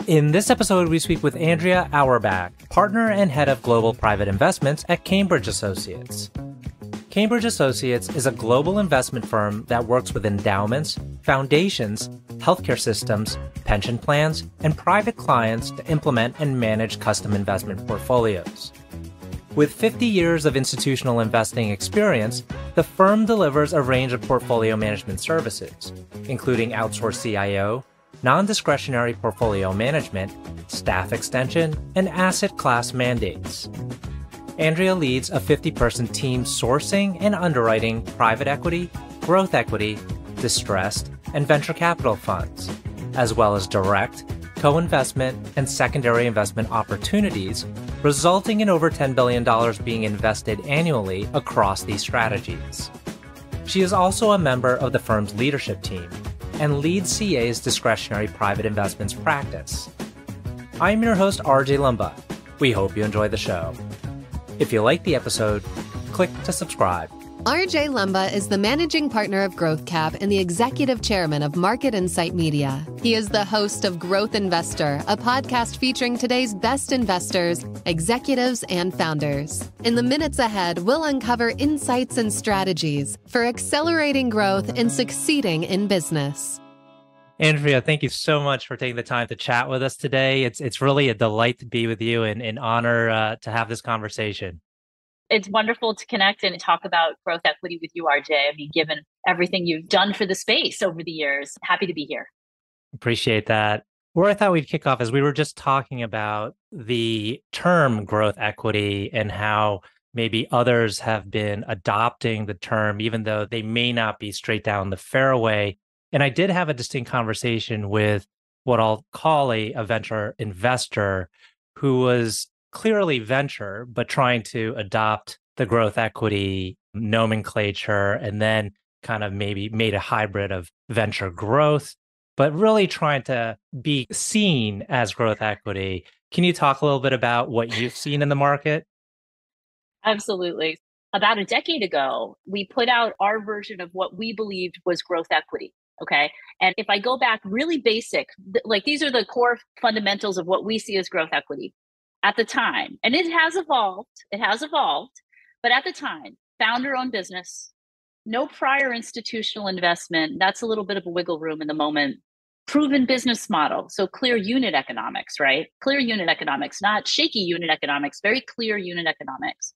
In this episode, we speak with Andrea Auerbach, partner and head of global private investments at Cambridge Associates. Cambridge Associates is a global investment firm that works with endowments, foundations, healthcare systems, pension plans, and private clients to implement and manage custom investment portfolios. With 50 years of institutional investing experience, the firm delivers a range of portfolio management services, including outsourced CIO, non-discretionary portfolio management, staff extension, and asset class mandates. Andrea leads a 50-person team sourcing and underwriting private equity, growth equity, distressed, and venture capital funds, as well as direct, co-investment, and secondary investment opportunities, resulting in over $10 billion being invested annually across these strategies. She is also a member of the firm's leadership team and leads CA's discretionary private investments practice. I'm your host, RJ Lumba. We hope you enjoy the show. If you like the episode, click to subscribe. RJ Lumba is the managing partner of GrowthCap and the executive chairman of Market Insight Media. He is the host of Growth Investor, a podcast featuring today's best investors, executives, and founders. In the minutes ahead, we'll uncover insights and strategies for accelerating growth and succeeding in business. Andrea, thank you so much for taking the time to chat with us today. It's really a delight to be with you and an honor to have this conversation. It's wonderful to connect and talk about growth equity with you, RJ. I mean, given everything you've done for the space over the years, happy to be here. Appreciate that. Where I thought we'd kick off is we were just talking about the term growth equity and how maybe others have been adopting the term, even though they may not be straight down the fairway. And I did have a distinct conversation with what I'll call a venture investor who was clearly venture, but trying to adopt the growth equity nomenclature and then kind of maybe made a hybrid of venture growth, but really trying to be seen as growth equity. Can you talk a little bit about what you've seen in the market? Absolutely. About a decade ago, we put out our version of what we believed was growth equity. Okay. And if I go back really basic, like these are the core fundamentals of what we see as growth equity. At the time, and it has evolved, but at the time, founder-owned business, no prior institutional investment, that's a little bit of a wiggle room in the moment, proven business model, so clear unit economics, right? Clear unit economics, not shaky unit economics, very clear unit economics.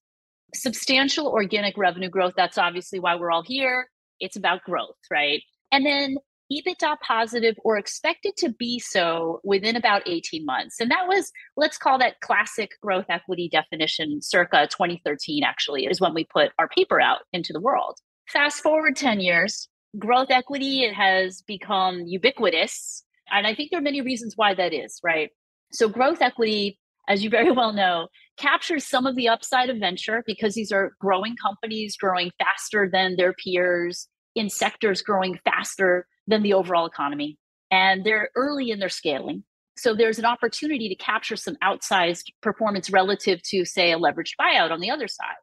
Substantial organic revenue growth, that's obviously why we're all here. It's about growth, right? And then EBITDA positive or expected to be so within about 18 months. And that was, let's call that classic growth equity definition circa 2013, actually, is when we put our paper out into the world. Fast forward 10 years, growth equity, it has become ubiquitous. And I think there are many reasons why that is, right? So growth equity, as you very well know, captures some of the upside of venture because these are growing companies, growing faster than their peers, in sectors growing faster than the overall economy. And they're early in their scaling. So there's an opportunity to capture some outsized performance relative to, say, a leveraged buyout on the other side.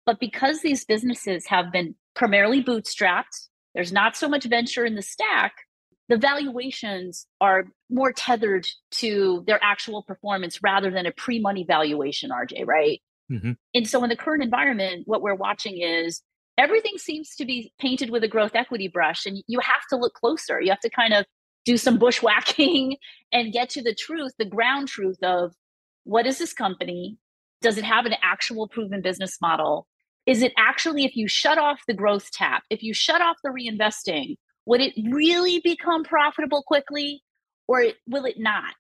But because these businesses have been primarily bootstrapped, there's not so much venture in the stack, the valuations are more tethered to their actual performance rather than a pre-money valuation, RJ, right? Mm-hmm. And so in the current environment, what we're watching is everything seems to be painted with a growth equity brush, and you have to look closer. You have to kind of do some bushwhacking and get to the truth, the ground truth of what is this company? Does it have an actual proven business model? Is it actually, if you shut off the growth tap, if you shut off the reinvesting, would it really become profitable quickly or will it not?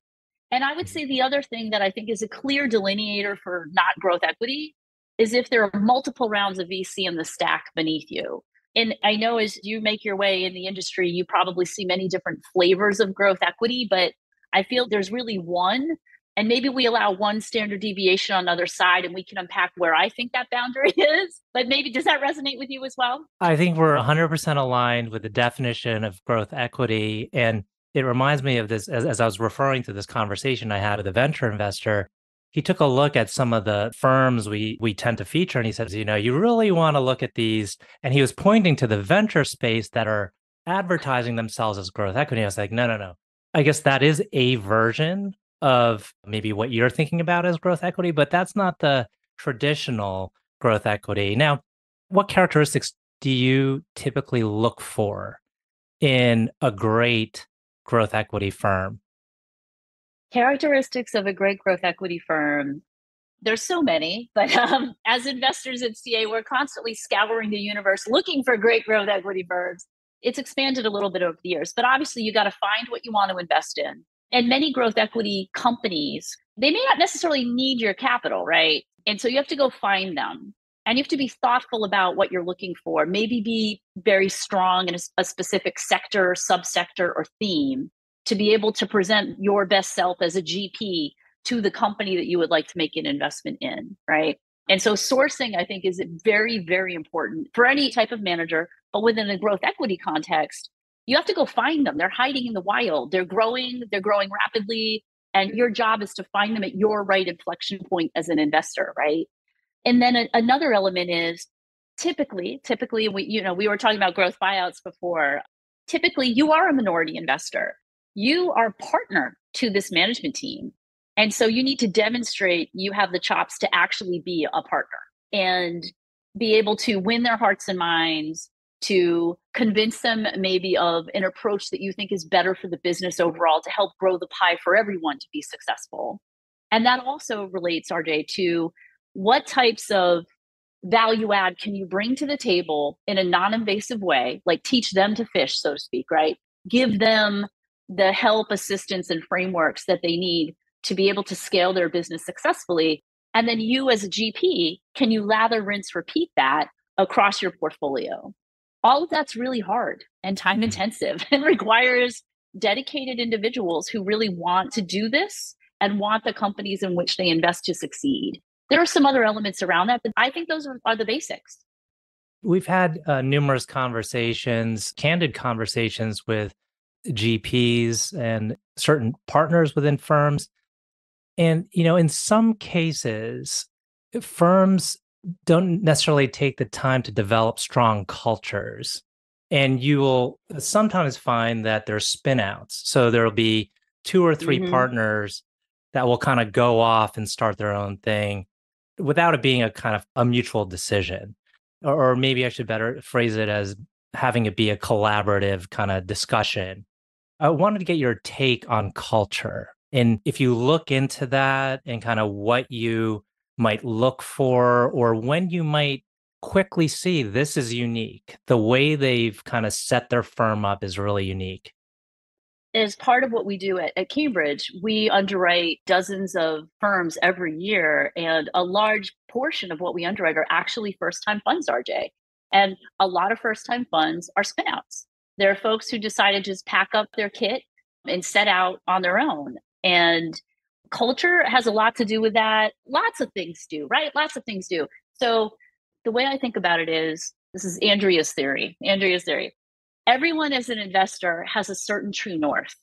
And I would say the other thing that I think is a clear delineator for not growth equity is if there are multiple rounds of VC in the stack beneath you. And I know as you make your way in the industry, you probably see many different flavors of growth equity, but I feel there's really one, and maybe we allow one standard deviation on the other side and we can unpack where I think that boundary is. But maybe, does that resonate with you as well? I think we're 100% aligned with the definition of growth equity. And it reminds me of this, as I was referring to this conversation I had with a venture investor. He took a look at some of the firms we tend to feature, and he says, you really want to look at these. And he was pointing to the venture space that are advertising themselves as growth equity. I was like, no. I guess that is a version of maybe what you're thinking about as growth equity, but that's not the traditional growth equity. Now, what characteristics do you typically look for in a great growth equity firm? Characteristics of a great growth equity firm. There's so many, but as investors at CA, we're constantly scouring the universe looking for great growth equity firms. It's expanded a little bit over the years, but obviously you got to find what you want to invest in. And many growth equity companies, they may not necessarily need your capital, right? And so you have to go find them. And you have to be thoughtful about what you're looking for. Maybe be very strong in a specific sector, subsector, or theme to be able to present your best self as a GP to the company that you would like to make an investment in, right? And so sourcing, I think, is very, very important for any type of manager, but within a growth equity context, you have to go find them. They're hiding in the wild. They're growing rapidly. And your job is to find them at your right inflection point as an investor, right? And then another element is typically we were talking about growth buyouts before. Typically, you are a minority investor. You are partner to this management team. And so you need to demonstrate you have the chops to actually be a partner and be able to win their hearts and minds, to convince them maybe of an approach that you think is better for the business overall to help grow the pie for everyone to be successful. And that also relates, RJ, to what types of value add can you bring to the table in a non-invasive way, like teach them to fish, so to speak, right? Give them the help, assistance, and frameworks that they need to be able to scale their business successfully. And then you as a GP, can you lather, rinse, repeat that across your portfolio? All of that's really hard and time intensive and requires dedicated individuals who really want to do this and want the companies in which they invest to succeed. There are some other elements around that, but I think those are the basics. We've had numerous conversations, candid conversations with GPs and certain partners within firms. And, in some cases, firms don't necessarily take the time to develop strong cultures. And you will sometimes find that there's spin outs. So there'll be two or three partners that will kind of go off and start their own thing without it being a kind of a mutual decision. Or maybe I should better phrase it as having it be a collaborative kind of discussion. I wanted to get your take on culture. And if you look into that and kind of what you might look for, or when you might quickly see this is unique, the way they've kind of set their firm up is really unique. As part of what we do at Cambridge, we underwrite dozens of firms every year. And a large portion of what we underwrite are actually first time funds, RJ. And a lot of first time funds are spinouts. There are folks who decided to just pack up their kit and set out on their own. And culture has a lot to do with that. Lots of things do, right? Lots of things do. So the way I think about it is, this is Andrea's theory. Everyone as an investor has a certain true north.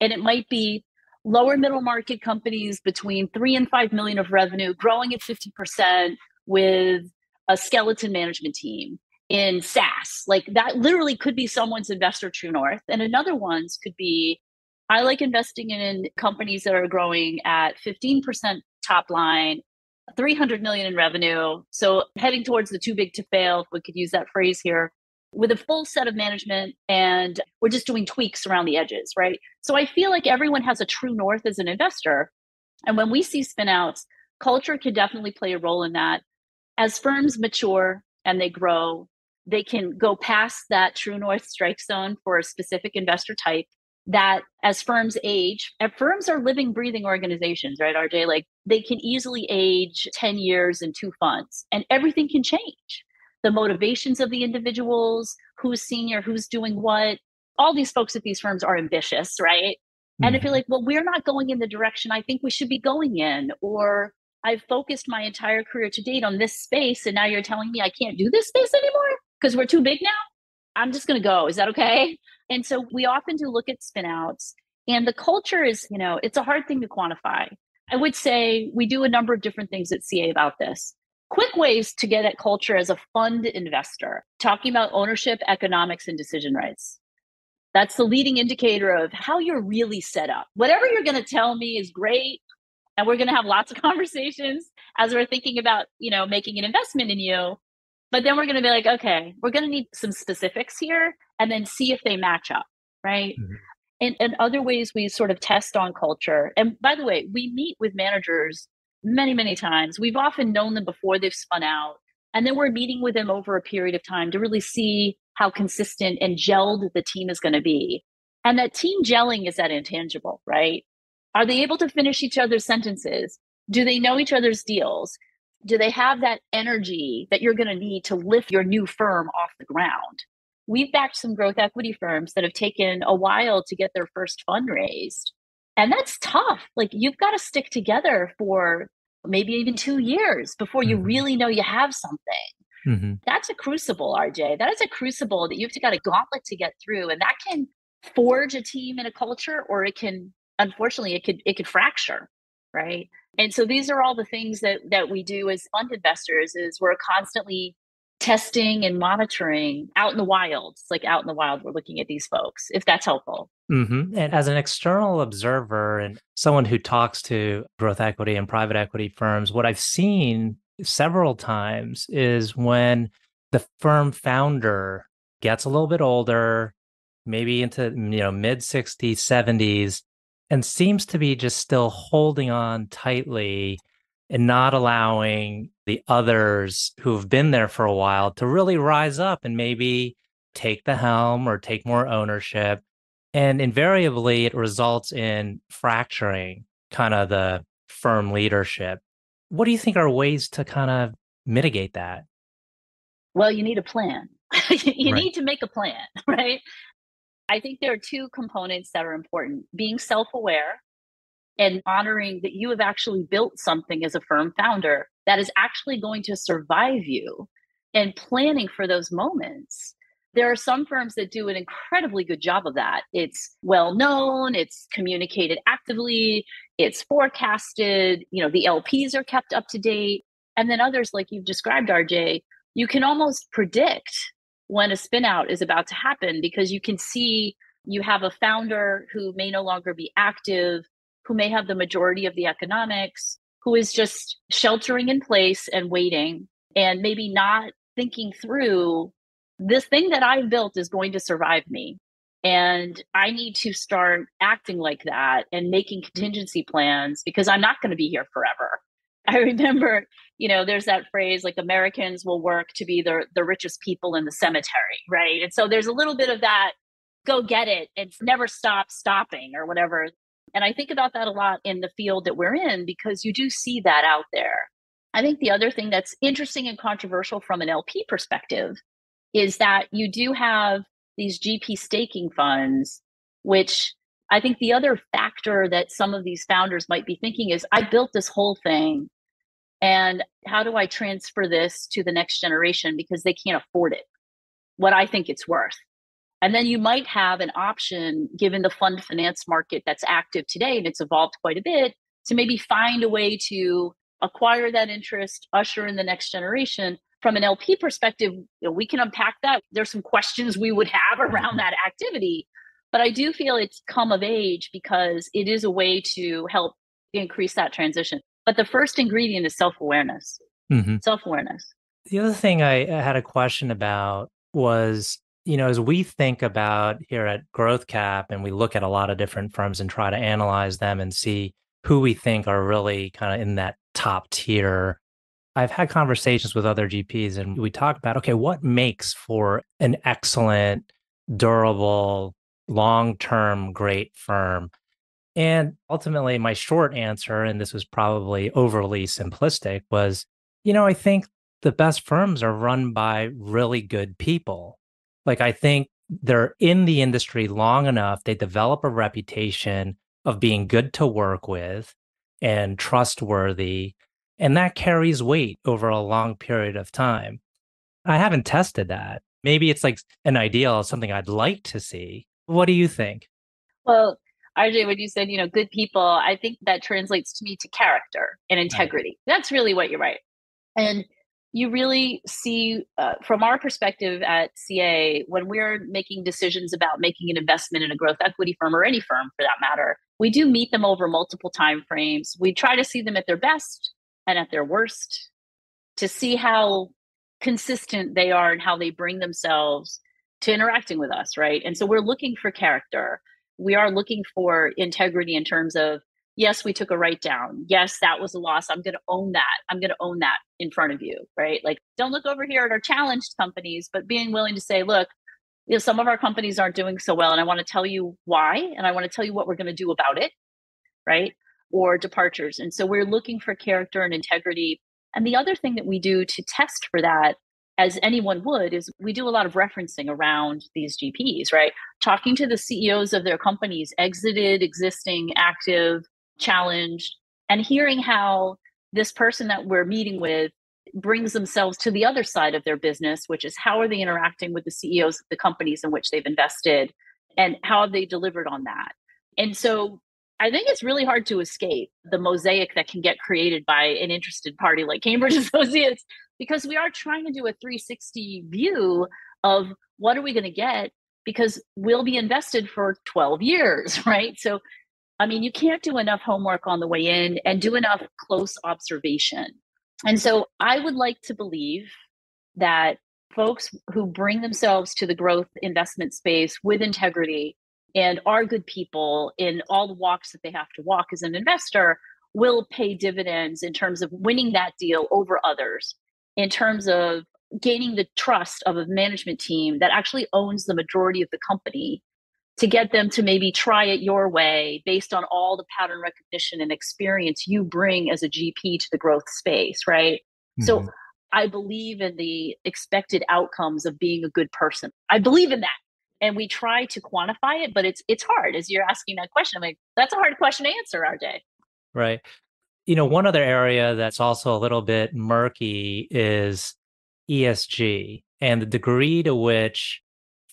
And it might be lower middle market companies between 3 and 5 million of revenue, growing at 50% with a skeleton management team in SaaS. Like that literally could be someone's investor true north. And another one's could be, I like investing in companies that are growing at 15% top line, 300 million in revenue. So heading towards the too big to fail, if we could use that phrase here, with a full set of management, and we're just doing tweaks around the edges, right? So I feel like everyone has a true north as an investor. And when we see spinouts, culture can definitely play a role in that. As firms mature and they grow, they can go past that true north strike zone for a specific investor type. That as firms age, and firms are living, breathing organizations, right, RJ? Like they can easily age 10 years in 2 funds and everything can change. The motivations of the individuals, who's senior, who's doing what. All these folks at these firms are ambitious, right? And if you're like, well, we're not going in the direction I think we should be going in, or I've focused my entire career to date on this space, and now you're telling me I can't do this space anymore because we're too big now, I'm just going to go. Is that okay? And so we often do look at spinouts, and the culture is, it's a hard thing to quantify. I would say we do a number of different things at CA about this. Quick ways to get at culture as a fund investor, talking about ownership, economics, and decision rights. That's the leading indicator of how you're really set up. Whatever you're going to tell me is great. And we're going to have lots of conversations as we're thinking about, making an investment in you. But then we're going to be like, okay, we're going to need some specifics here and then see if they match up, right? Mhm. And other ways we sort of test on culture. And by the way, we meet with managers many, many times. We've often known them before they've spun out. And then we're meeting with them over a period of time to really see how consistent and gelled the team is going to be. And that team gelling is that intangible, right? Are they able to finish each other's sentences? Do they know each other's deals? Do they have that energy that you're going to need to lift your new firm off the ground? We've backed some growth equity firms that have taken a while to get their first fund raised. And that's tough. Like, you've got to stick together for maybe even 2 years before you really know you have something. Mm-hmm. That's a crucible, RJ. That is a crucible that you've got a gauntlet to get through. And that can forge a team and a culture, or it can, unfortunately, it could fracture, right? And so these are all the things that we do as fund investors. Is we're constantly testing and monitoring out in the wild. It's like out in the wild, we're looking at these folks, if that's helpful. Mm-hmm. And as an external observer and someone who talks to growth equity and private equity firms, what I've seen several times is when the firm founder gets a little bit older, maybe into mid 60s, 70s, and seems to be just still holding on tightly and not allowing the others who've been there for a while to really rise up and maybe take the helm or take more ownership. And invariably, it results in fracturing kind of the firm leadership. What do you think are ways to kind of mitigate that? Well, you need a plan. You Right. need to make a plan, right? I think there are two components that are important: being self aware and honoring that you have actually built something as a firm founder that is actually going to survive you, and planning for those moments. There are some firms that do an incredibly good job of that. It's well known, it's communicated actively, it's forecasted, the LPs are kept up to date. And then others, like you've described, RJ, you can almost predict when a spin out is about to happen because you can see you have a founder who may no longer be active, who may have the majority of the economics, who is just sheltering in place and waiting, and maybe not thinking through, this thing that I've built is going to survive me. And I need to start acting like that and making contingency plans because I'm not going to be here forever. I remember, there's that phrase like Americans will work to be the richest people in the cemetery, right? And so there's a little bit of that, go get it. It's never stop stopping or whatever. And I think about that a lot in the field that we're in because you do see that out there. I think the other thing that's interesting and controversial from an LP perspective is that you do have these GP staking funds, which I think the other factor that some of these founders might be thinking is, I built this whole thing, and how do I transfer this to the next generation because they can't afford it, what I think it's worth. And then you might have an option, given the fund finance market that's active today, and it's evolved quite a bit, to maybe find a way to acquire that interest, usher in the next generation. From an LP perspective, we can unpack that. There's some questions we would have around that activity, but I do feel it's come of age because it is a way to help increase that transition. But the first ingredient is self-awareness. Mm-hmm. Self-awareness. The other thing I had a question about was, as we think about here at Growth Cap and we look at a lot of different firms and try to analyze them and see who we think are really kind of in that top tier. I've had conversations with other GPs and we talk about, okay, what makes for an excellent, durable, long-term, great firm? And ultimately, my short answer, and this was probably overly simplistic, was, I think the best firms are run by really good people. Like, I think they're in the industry long enough, they develop a reputation of being good to work with and trustworthy. And that carries weight over a long period of time. I haven't tested that. Maybe it's like an ideal, something I'd like to see. What do you think? Well, RJ, when you said, good people, I think that translates to me to character and Right. integrity. That's really what you're right. And You really see, from our perspective at CA, when we're making decisions about making an investment in a growth equity firm or any firm for that matter, we do meet them over multiple time frames. We try to see them at their best and at their worst to see how consistent they are and how they bring themselves to interacting with us, right? And so we're looking for character. We are looking for integrity in terms of, yes, we took a write down. Yes, that was a loss. I'm going to own that. I'm going to own that in front of you, right? Like, don't look over here at our challenged companies, but being willing to say, look, some of our companies aren't doing so well, and I want to tell you why, and I want to tell you what we're going to do about it, right? Or departures. And so we're looking for character and integrity. And the other thing that we do to test for that, as anyone would, is we do a lot of referencing around these GPs, right? Talking to the CEOs of their companies, exited, existing, active, challenged, and hearing how this person that we're meeting with brings themselves to the other side of their business, which is how are they interacting with the CEOs of the companies in which they've invested, and how have they delivered on that? And so I think it's really hard to escape the mosaic that can get created by an interested party like Cambridge Associates, because we are trying to do a 360 view of what are we going to get, because we'll be invested for 12 years, right? So, I mean, you can't do enough homework on the way in and do enough close observation. And so I would like to believe that folks who bring themselves to the growth investment space with integrity and are good people in all the walks that they have to walk as an investor will pay dividends in terms of winning that deal over others, in terms of gaining the trust of a management team that actually owns the majority of the company, to get them to maybe try it your way based on all the pattern recognition and experience you bring as a GP to the growth space, right? So I believe in the expected outcomes of being a good person. I believe in that. And we try to quantify it, but it's hard. As you're asking that question, I'm like, that's a hard question to answer, RJ. Right. One other area that's also a little bit murky is ESG and the degree to which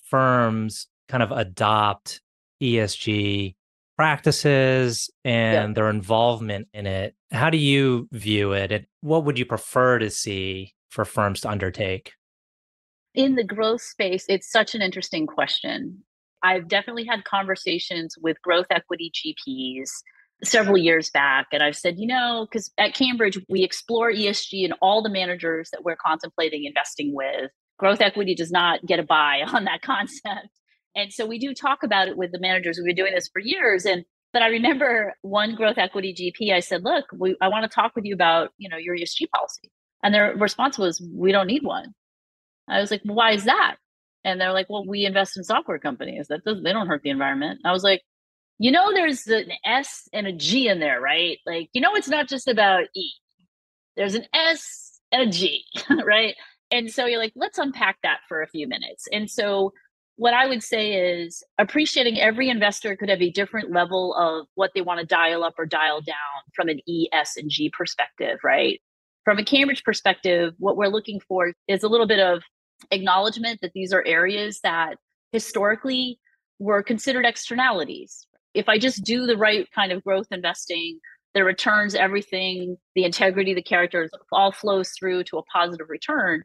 firms kind of adopt ESG practices Yep. and their involvement in it. How do you view it? And what would you prefer to see for firms to undertake? In the growth space, it's such an interesting question. I've definitely had conversations with growth equity GPs several years back. And I've said, because at Cambridge, we explore ESG in all the managers that we're contemplating investing with. Growth equity does not get a buy on that concept. And so we do talk about it with the managers. We've been doing this for years. But I remember one growth equity GP, I said, look, I want to talk with you about, your ESG policy. And their response was, we don't need one. I was like, well, why is that? And they're like, well, we invest in software companies. They don't hurt the environment. I was like, there's an S and a G in there, right? Like, it's not just about E. There's an S and a G, right? And so you're like, let's unpack that for a few minutes. And so what I would say is appreciating every investor could have a different level of what they want to dial up or dial down from an E, S, and G perspective, right? From a Cambridge perspective, what we're looking for is a little bit of acknowledgement that these are areas that historically were considered externalities. If I just do the right kind of growth investing, the returns, everything, the integrity, the character, all flows through to a positive return.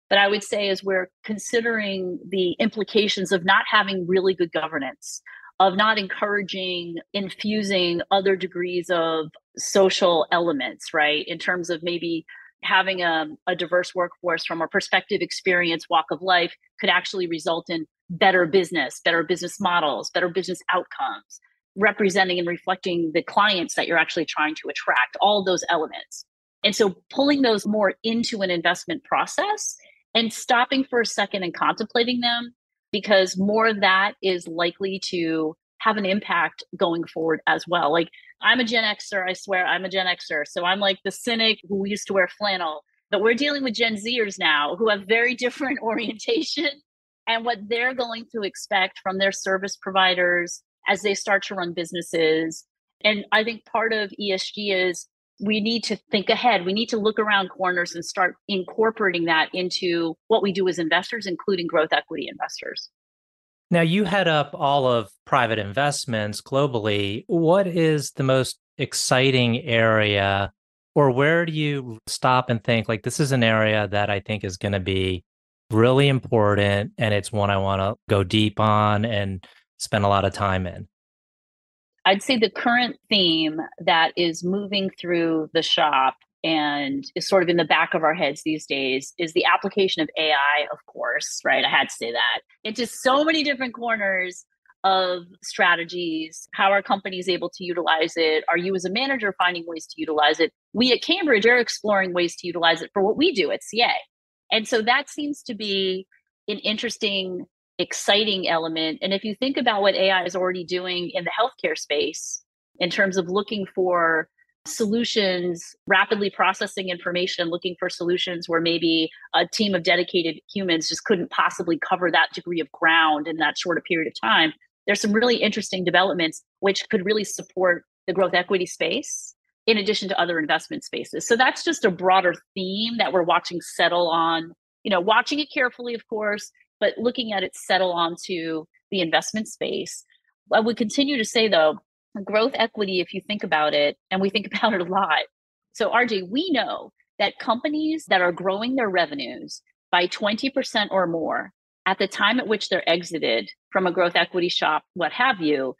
But I would say as we're considering the implications of not having really good governance, of not encouraging, infusing other degrees of social elements, right? In terms of maybe having a diverse workforce from a perspective, experience, walk of life could actually result in better business models, better business outcomes, representing and reflecting the clients that you're actually trying to attract, all those elements. And so pulling those more into an investment process and stopping for a second and contemplating them, because more of that is likely to have an impact going forward as well. Like, I'm a Gen Xer, I swear I'm a Gen Xer. So I'm like the cynic who used to wear flannel, but we're dealing with Gen Zers now who have very different orientation and what they're going to expect from their service providers as they start to run businesses. And I think part of ESG is we need to think ahead. We need to look around corners and start incorporating that into what we do as investors, including growth equity investors. Now, you head up all of private investments globally. What is the most exciting area Or where do you stop and think, like, this is an area that I think is going to be really important and it's one I want to go deep on and spend a lot of time in? I'd say the current theme that is moving through the shop and is sort of in the back of our heads these days is the application of AI, of course, right? I had to say that. Into so many different corners of strategies. How are companies able to utilize it? Are you as a manager finding ways to utilize it? We at Cambridge are exploring ways to utilize it for what we do at CA. And so that seems to be an interesting, exciting element. And if you think about what AI is already doing in the healthcare space, in terms of looking for solutions, rapidly processing information, looking for solutions where maybe a team of dedicated humans just couldn't possibly cover that degree of ground in that short a period of time, there's some really interesting developments which could really support the growth equity space in addition to other investment spaces. So that's just a broader theme that we're watching settle on, watching it carefully, of course, but looking at it settle onto the investment space. I would continue to say, though, growth equity, if you think about it, and we think about it a lot. So, RJ, we know that companies that are growing their revenues by 20% or more at the time at which they're exited from a growth equity shop, what have you,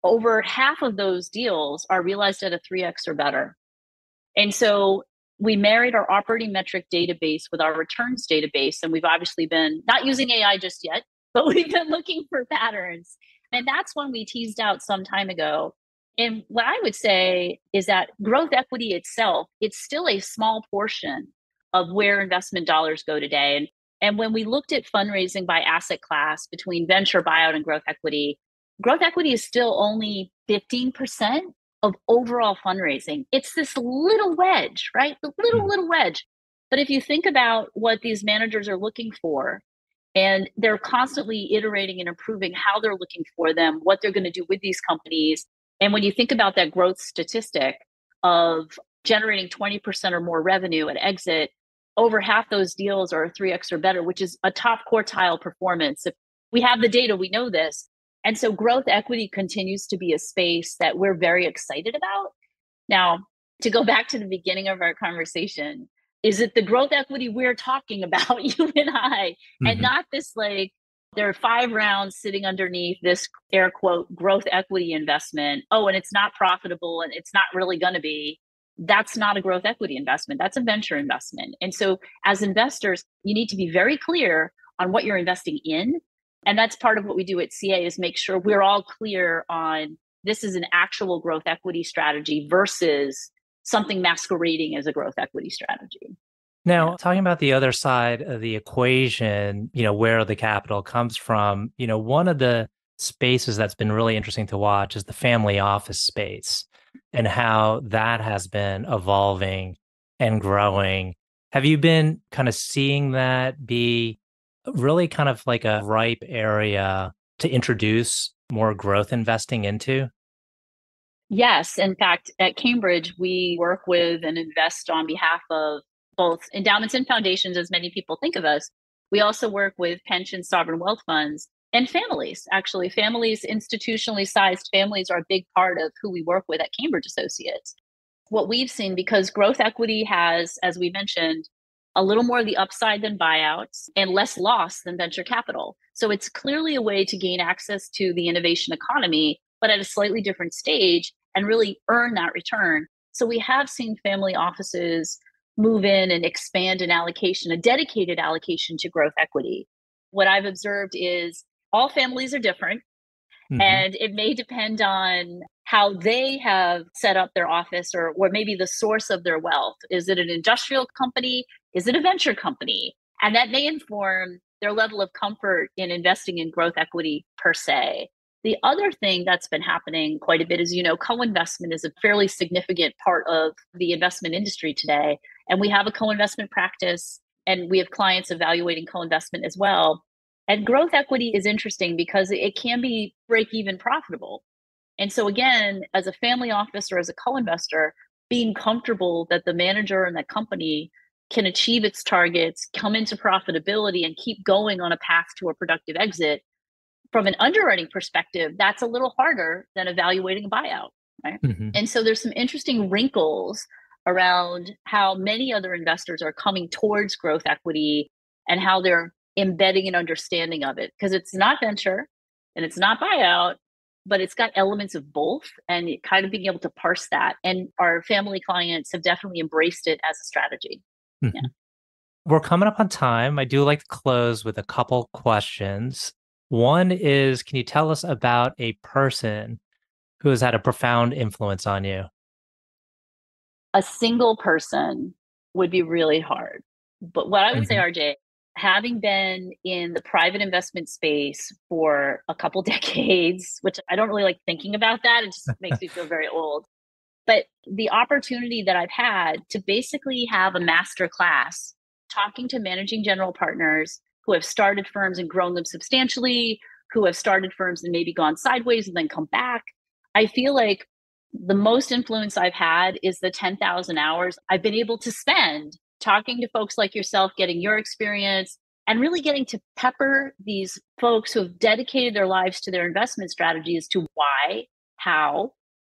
over half of those deals are realized at a 3x or better. And so we married our operating metric database with our returns database. And we've obviously been not using AI just yet, but we've been looking for patterns. And that's one we teased out some time ago. And what I would say is that growth equity itself, it's still a small portion of where investment dollars go today. And when we looked at fundraising by asset class between venture, buyout, and growth equity is still only 15% of overall fundraising. It's this little wedge, right? The little wedge. But if you think about what these managers are looking for, and they're constantly iterating and improving how they're looking for them, what they're going to do with these companies. And when you think about that growth statistic of generating 20% or more revenue at exit, over half those deals are 3x or better, which is a top quartile performance. If we have the data, we know this. And so growth equity continues to be a space that we're very excited about. Now, to go back to the beginning of our conversation, is it the growth equity we're talking about, you and I, and not this like, there are 5 rounds sitting underneath this air quote growth equity investment. Oh, and it's not profitable and it's not really going to be. That's not a growth equity investment. That's a venture investment. And so as investors, you need to be very clear on what you're investing in. And that's part of what we do at CA is make sure we're all clear on this is an actual growth equity strategy versus something masquerading as a growth equity strategy. Now, talking about the other side of the equation, where the capital comes from, one of the spaces that's been really interesting to watch is the family office space and how that has been evolving and growing. Have you been kind of seeing that be really kind of like a ripe area to introduce more growth investing into? Yes. In fact, at Cambridge, we work with and invest on behalf of both endowments and foundations, as many people think of us. We also work with pension sovereign wealth funds and families. Actually, families, institutionally sized families, are a big part of who we work with at Cambridge Associates. What we've seen, because growth equity has, as we mentioned, a little more of the upside than buyouts and less loss than venture capital. So it's clearly a way to gain access to the innovation economy, but at a slightly different stage and really earn that return. So we have seen family offices move in and expand an allocation, a dedicated allocation to growth equity. What I've observed is all families are different. And it may depend on how they have set up their office or maybe the source of their wealth. Is it an industrial company? Is it a venture company? And that may inform their level of comfort in investing in growth equity per se. The other thing that's been happening quite a bit is, co-investment is a fairly significant part of the investment industry today. And we have a co-investment practice and we have clients evaluating co-investment as well. And growth equity is interesting because it can be break even profitable. And so again, as a family office or as a co-investor, being comfortable that the manager and the company can achieve its targets, come into profitability, and keep going on a path to a productive exit, from an underwriting perspective, that's a little harder than evaluating a buyout, right? And so there's some interesting wrinkles around how many other investors are coming towards growth equity and how they're embedding an understanding of it. Because it's not venture and it's not buyout, but it's got elements of both, and kind of being able to parse that. And our family clients have definitely embraced it as a strategy. Mm-hmm. Yeah. We're coming up on time. I do like to close with a couple questions. One is, can you tell us about a person who has had a profound influence on you? A single person would be really hard. But what I would say, RJ, having been in the private investment space for a couple decades, which I don't really like thinking about that, it just makes me feel very old. But the opportunity that I've had to basically have a master class talking to managing general partners who have started firms and grown them substantially, who have started firms and maybe gone sideways and then come back. I feel like the most influence I've had is the 10,000 hours I've been able to spend talking to folks like yourself, getting your experience, and really getting to pepper these folks who have dedicated their lives to their investment strategy as to why, how,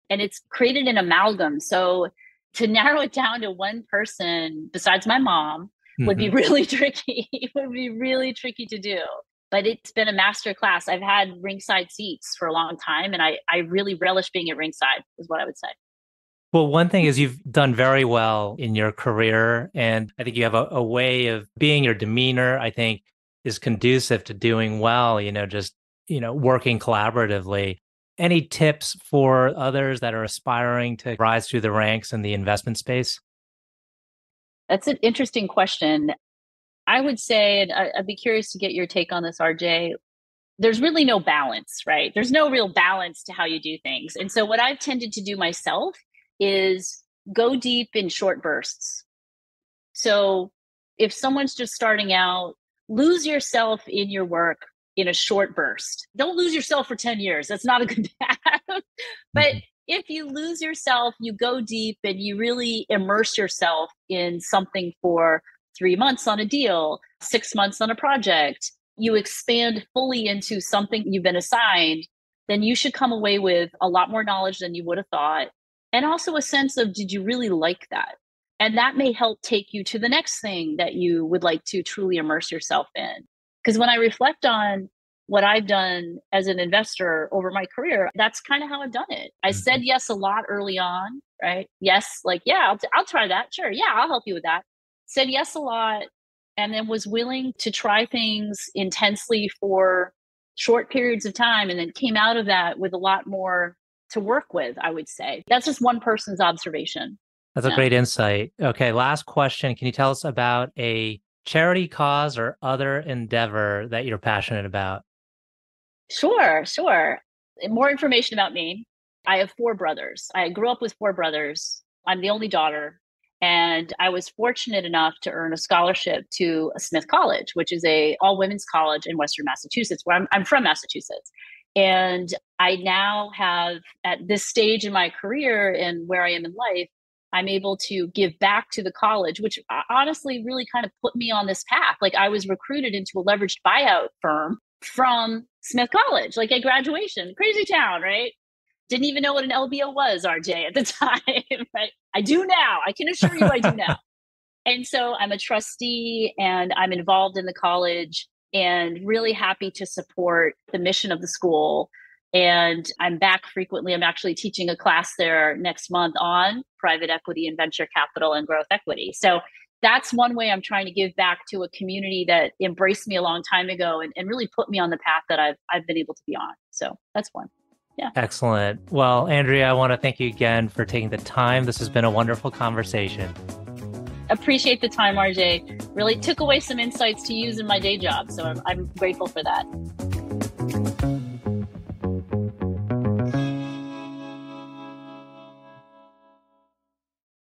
and it's created an amalgam. So to narrow it down to one person besides my mom would be really tricky. It would be really tricky to do. But it's been a master class. I've had ringside seats for a long time, and I really relish being at ringside, is what I would say. Well, one thing is you've done very well in your career, and I think you have a way of being. Your demeanor, I think, is conducive to doing well, just, working collaboratively. Any tips for others that are aspiring to rise through the ranks in the investment space? That's an interesting question. I would say, and I'd be curious to get your take on this, RJ, there's really no balance, right? There's no real balance to how you do things. And so what I've tended to do myself is go deep in short bursts. So if someone's just starting out, lose yourself in your work in a short burst. Don't lose yourself for 10 years. That's not a good path. But if you lose yourself, you go deep and you really immerse yourself in something for 3 months on a deal, 6 months on a project, you expand fully into something you've been assigned, then you should come away with a lot more knowledge than you would have thought. And also a sense of, did you really like that? And that may help take you to the next thing that you would like to truly immerse yourself in. Because when I reflect on what I've done as an investor over my career, that's kind of how I've done it. I said yes a lot early on, right? Yes, like, yeah, I'll try that. Sure. Yeah, I'll help you with that. Said yes a lot, and then was willing to try things intensely for short periods of time, and then came out of that with a lot more to work with, I would say. That's just one person's observation. That's a great insight. Okay, last question. Can you tell us about a charity cause or other endeavor that you're passionate about? Sure. More information about me. I have 4 brothers. I grew up with 4 brothers. I'm the only daughter. And I was fortunate enough to earn a scholarship to a Smith College, which is a all-women's college in Western Massachusetts, where I'm from Massachusetts. And I now have, at this stage in my career and where I am in life, I'm able to give back to the college, which honestly really kind of put me on this path. Like, I was recruited into a leveraged buyout firm from Smith College, like at graduation. Crazy town, right? Didn't even know what an LBO was, RJ, at the time. Right? I do now. I can assure you I do now. And so I'm a trustee and I'm involved in the college and really happy to support the mission of the school. And I'm back frequently. I'm actually teaching a class there next month on private equity and venture capital and growth equity. So that's one way I'm trying to give back to a community that embraced me a long time ago and really put me on the path that I've been able to be on. So that's one. Yeah. Excellent. Well, Andrea, I want to thank you again for taking the time. This has been a wonderful conversation. Appreciate the time, RJ. Really took away some insights to use in my day job. So I'm grateful for that.